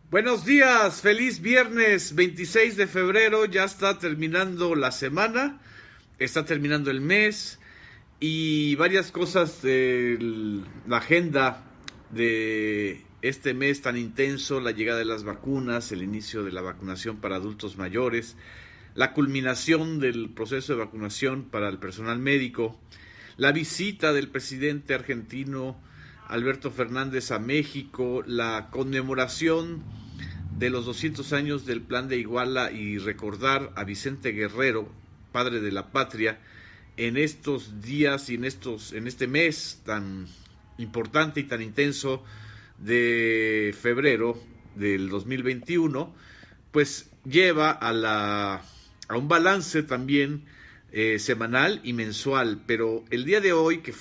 Buenos días, feliz viernes 26 de febrero, ya está terminando la semana, está terminando el mes y varias cosas de la agenda de este mes tan intenso, la llegada de las vacunas, el inicio de la vacunación para adultos mayores, la culminación del proceso de vacunación para el personal médico, la visita del presidente argentino Alberto Fernández a México, la conmemoración de los 200 años del Plan de Iguala y recordar a Vicente Guerrero, padre de la patria, en estos días y en este mes tan importante y tan intenso de febrero del 2021, pues lleva a un balance también semanal y mensual. Pero el día de hoy, que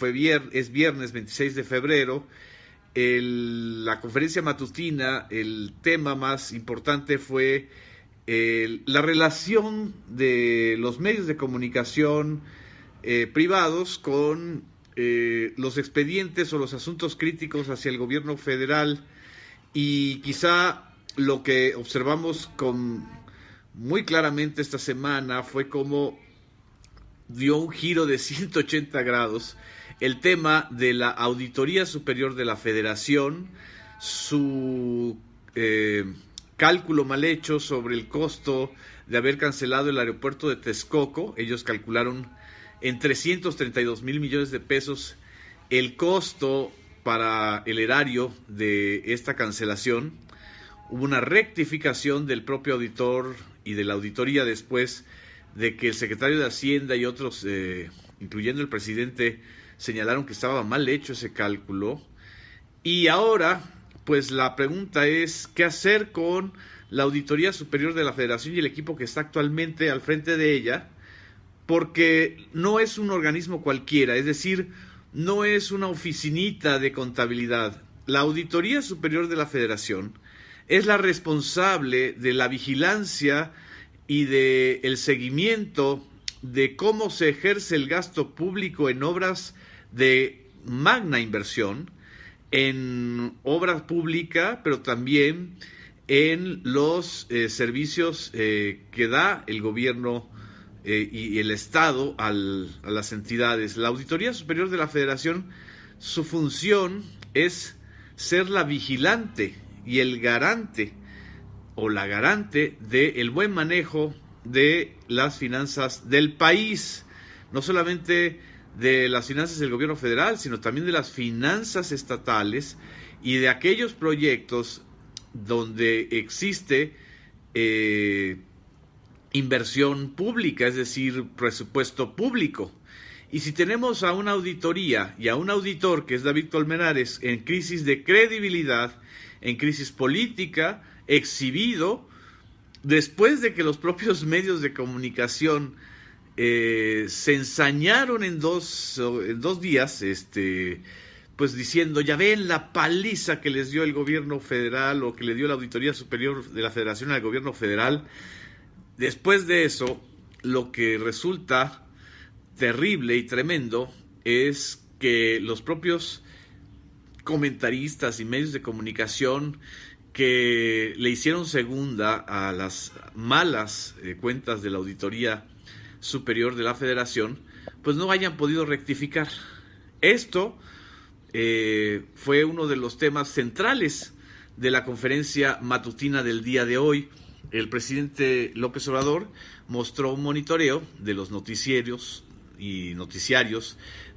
es viernes 26 de febrero, la conferencia matutina, el tema más importante fue la relación de los medios de comunicación privados con los expedientes o los asuntos críticos hacia el gobierno federal, y quizá lo que observamos muy claramente esta semana fue cómo dio un giro de 180 grados el tema de la Auditoría Superior de la Federación, su cálculo mal hecho sobre el costo de haber cancelado el aeropuerto de Texcoco. Ellos calcularon en 332 mil millones de pesos el costo para el erario de esta cancelación. Hubo una rectificación del propio auditor y de la auditoría después de que el secretario de Hacienda y otros, incluyendo el presidente, señalaron que estaba mal hecho ese cálculo. Y ahora, pues la pregunta es, ¿qué hacer con la Auditoría Superior de la Federación y el equipo que está actualmente al frente de ella? Porque no es un organismo cualquiera, es decir, no es una oficinita de contabilidad. La Auditoría Superior de la Federación es la responsable de la vigilancia y de el seguimiento de cómo se ejerce el gasto público en obras de magna inversión, en obra pública, pero también en los servicios que da el gobierno y el Estado a las entidades. La Auditoría Superior de la Federación, su función es ser la vigilante y el garante o la garante del buen manejo de las finanzas del país, no solamente de las finanzas del gobierno federal, sino también de las finanzas estatales y de aquellos proyectos donde existe inversión pública, es decir, presupuesto público. Y si tenemos a una auditoría y a un auditor, que es David Colmenares, en crisis de credibilidad, en crisis política, exhibido, después de que los propios medios de comunicación se ensañaron en dos días, pues diciendo, ya ven la paliza que les dio el gobierno federal o que le dio la Auditoría Superior de la Federación al gobierno federal. Después de eso, lo que resulta terrible y tremendo es que los propios comentaristas y medios de comunicación que le hicieron segunda a las malas cuentas de la Auditoría Superior de la Federación, pues no hayan podido rectificar. Esto fue uno de los temas centrales de la conferencia matutina del día de hoy. El presidente López Obrador mostró un monitoreo de los noticiarios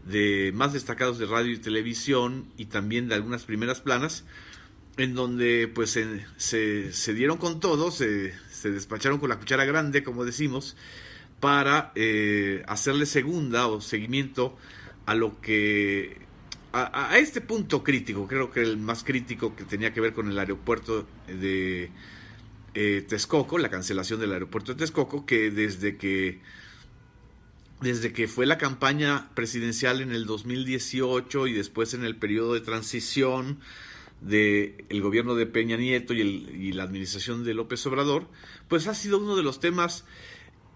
de más destacados de radio y televisión y también de algunas primeras planas, en donde pues se dieron con todo, se despacharon con la cuchara grande, como decimos, para hacerle segunda o seguimiento a lo que a este punto crítico. Creo que el más crítico, que tenía que ver con el aeropuerto de Texcoco, la cancelación del aeropuerto de Texcoco, que desde que fue la campaña presidencial en el 2018 y después en el periodo de transición del gobierno de Peña Nieto y la administración de López Obrador, pues ha sido uno de los temas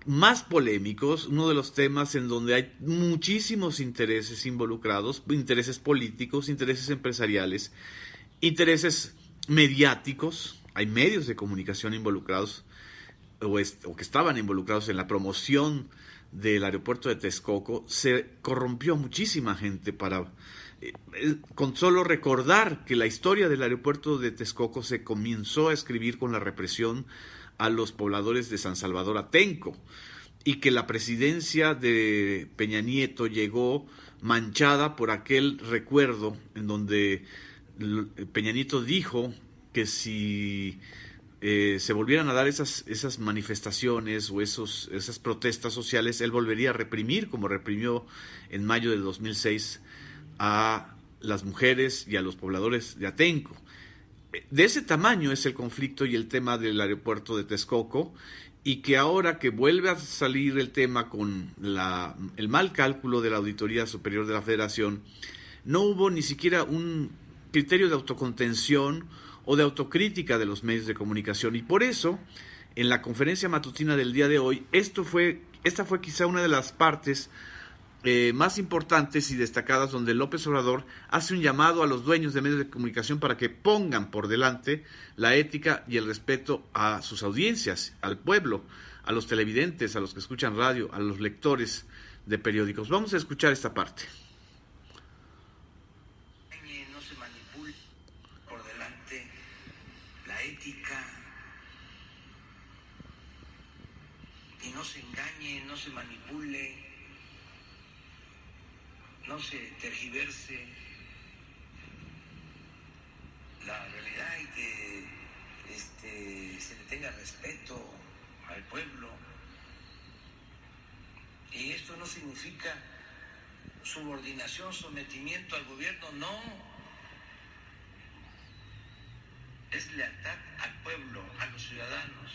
más polémicos, uno de los temas en donde hay muchísimos intereses involucrados, intereses políticos, intereses empresariales, intereses mediáticos, hay medios de comunicación involucrados o que estaban involucrados en la promoción del aeropuerto de Texcoco. Se corrompió muchísima gente con solo recordar que la historia del aeropuerto de Texcoco se comenzó a escribir con la represión a los pobladores de San Salvador Atenco, y que la presidencia de Peña Nieto llegó manchada por aquel recuerdo en donde Peña Nieto dijo que si se volvieran a dar esas manifestaciones o esas protestas sociales, él volvería a reprimir, como reprimió en mayo del 2006 a las mujeres y a los pobladores de Atenco. De ese tamaño es el conflicto y el tema del aeropuerto de Texcoco, y que ahora que vuelve a salir el tema con el mal cálculo de la Auditoría Superior de la Federación, no hubo ni siquiera un criterio de autocontención o de autocrítica de los medios de comunicación. Y por eso, en la conferencia matutina del día de hoy, esta fue quizá una de las partes más importantes y destacadas, donde López Obrador hace un llamado a los dueños de medios de comunicación para que pongan por delante la ética y el respeto a sus audiencias, al pueblo, a los televidentes, a los que escuchan radio, a los lectores de periódicos. Vamos a escuchar esta parte. No se manipule por delante la ética, y no se engañe, no se manipule, no se tergiverse la realidad, y que se le tenga respeto al pueblo. Y esto no significa subordinación, sometimiento al gobierno, no. Es lealtad al pueblo, a los ciudadanos,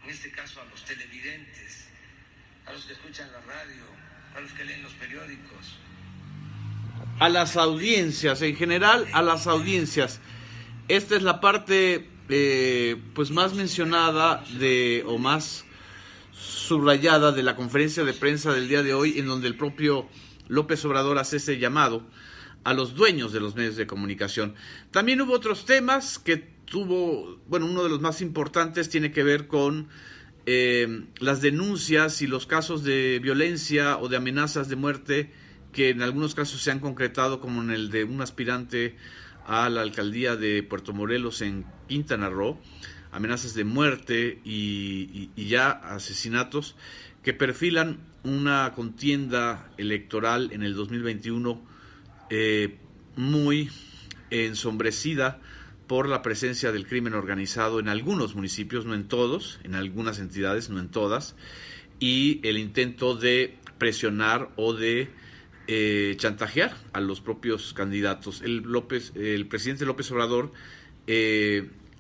en este caso a los televidentes, a los que escuchan la radio, a los que leen los periódicos. A las audiencias, en general, a las audiencias. Esta es la parte pues más mencionada o más subrayada de la conferencia de prensa del día de hoy, en donde el propio López Obrador hace ese llamado a los dueños de los medios de comunicación. También hubo otros temas que uno de los más importantes tiene que ver con las denuncias y los casos de violencia o de amenazas de muerte que en algunos casos se han concretado, como en el de un aspirante a la alcaldía de Puerto Morelos en Quintana Roo, amenazas de muerte y ya asesinatos que perfilan una contienda electoral en el 2021 muy ensombrecida por la presencia del crimen organizado en algunos municipios, no en todos, en algunas entidades, no en todas, y el intento de presionar o de chantajear a los propios candidatos. El presidente López Obrador,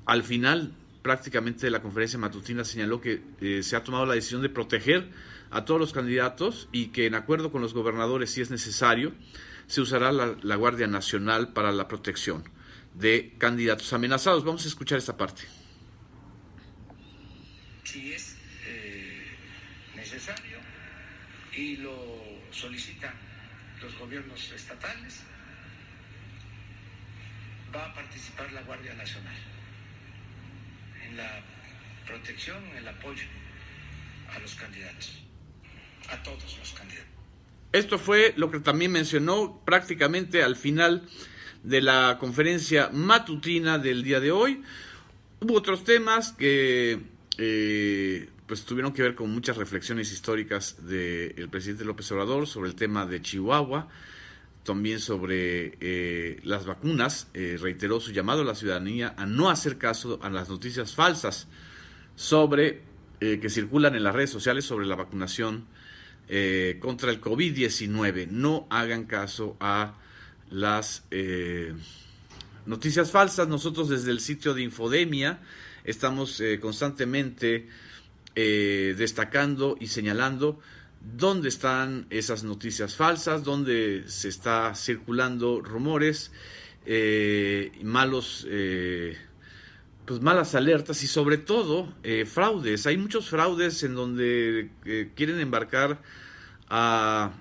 al final prácticamente de la conferencia matutina, señaló que se ha tomado la decisión de proteger a todos los candidatos, y que en acuerdo con los gobernadores, si es necesario, se usará la Guardia Nacional para la protección de candidatos amenazados. Vamos a escuchar esta parte. Si es necesario y lo solicitan los gobiernos estatales, va a participar la Guardia Nacional en la protección, en el apoyo a los candidatos, a todos los candidatos. Esto fue lo que también mencionó prácticamente al final de la conferencia matutina del día de hoy. Hubo otros temas que pues tuvieron que ver con muchas reflexiones históricas del presidente López Obrador sobre el tema de Chihuahua, también sobre las vacunas. Reiteró su llamado a la ciudadanía a no hacer caso a las noticias falsas sobre que circulan en las redes sociales sobre la vacunación contra el COVID-19. No hagan caso a las noticias falsas. Nosotros desde el sitio de Infodemia estamos constantemente destacando y señalando dónde están esas noticias falsas, dónde se está circulando rumores, malas alertas y sobre todo fraudes. Hay muchos fraudes en donde quieren embarcar a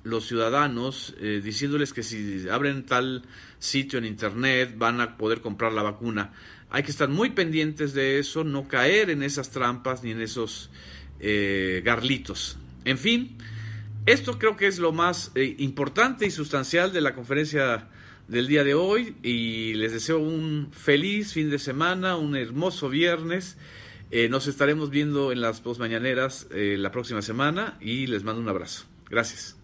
los ciudadanos diciéndoles que si abren tal sitio en internet van a poder comprar la vacuna. Hay que estar muy pendientes de eso, no caer en esas trampas ni en esos garlitos. En fin, esto creo que es lo más importante y sustancial de la conferencia del día de hoy, y les deseo un feliz fin de semana, un hermoso viernes. Nos estaremos viendo en las postmañaneras la próxima semana y les mando un abrazo. Gracias.